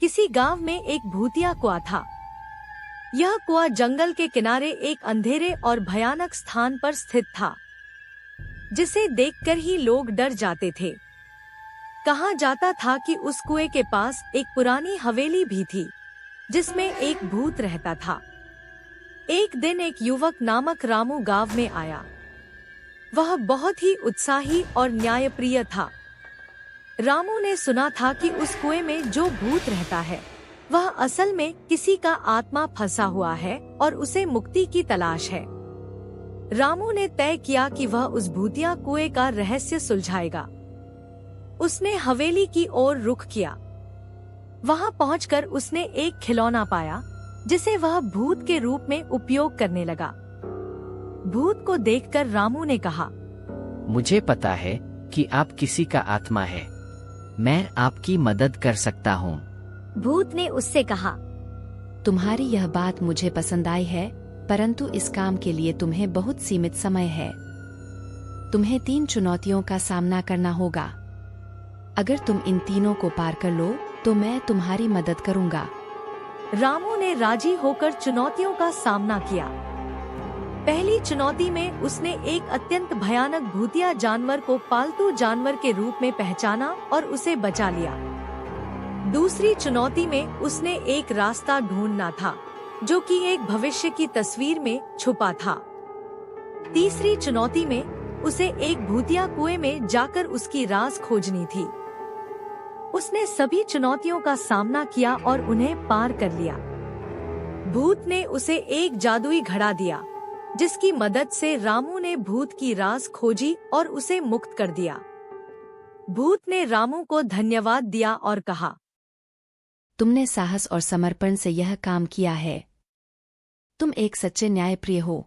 किसी गांव में एक भूतिया कुआं था। यह कुआं जंगल के किनारे एक अंधेरे और भयानक स्थान पर स्थित था, जिसे देखकर ही लोग डर जाते थे। कहा जाता था कि उस कुएं के पास एक पुरानी हवेली भी थी, जिसमें एक भूत रहता था। एक दिन एक युवक नामक रामू गांव में आया। वह बहुत ही उत्साही और न्यायप्रिय था। रामू ने सुना था कि उस कुएं में जो भूत रहता है, वह असल में किसी का आत्मा फंसा हुआ है और उसे मुक्ति की तलाश है। रामू ने तय किया कि वह उस भूतिया कुएं का रहस्य सुलझाएगा। उसने हवेली की ओर रुख किया। वहां पहुंचकर उसने एक खिलौना पाया, जिसे वह भूत के रूप में उपयोग करने लगा। भूत को देखकर रामू ने कहा, मुझे पता है कि आप किसी का आत्मा है। मैं आपकी मदद कर सकता हूँ। भूत ने उससे कहा, तुम्हारी यह बात मुझे पसंद आई है, परंतु इस काम के लिए तुम्हें बहुत सीमित समय है। तुम्हें 3 चुनौतियों का सामना करना होगा। अगर तुम इन तीनों को पार कर लो तो मैं तुम्हारी मदद करूंगा। रामू ने राजी होकर चुनौतियों का सामना किया। पहली चुनौती में उसने एक अत्यंत भयानक भूतिया जानवर को पालतू जानवर के रूप में पहचाना और उसे बचा लिया। दूसरी चुनौती में उसने एक रास्ता ढूंढना था, जो कि एक भविष्य की तस्वीर में छुपा था। तीसरी चुनौती में उसे एक भूतिया कुएं में जाकर उसकी राज खोजनी थी। उसने सभी चुनौतियों का सामना किया और उन्हें पार कर लिया। भूत ने उसे एक जादुई घड़ा दिया, जिसकी मदद से रामू ने भूत की राज खोजी और उसे मुक्त कर दिया। भूत ने रामू को धन्यवाद दिया और कहा, तुमने साहस और समर्पण से यह काम किया है। तुम एक सच्चे न्यायप्रिय हो।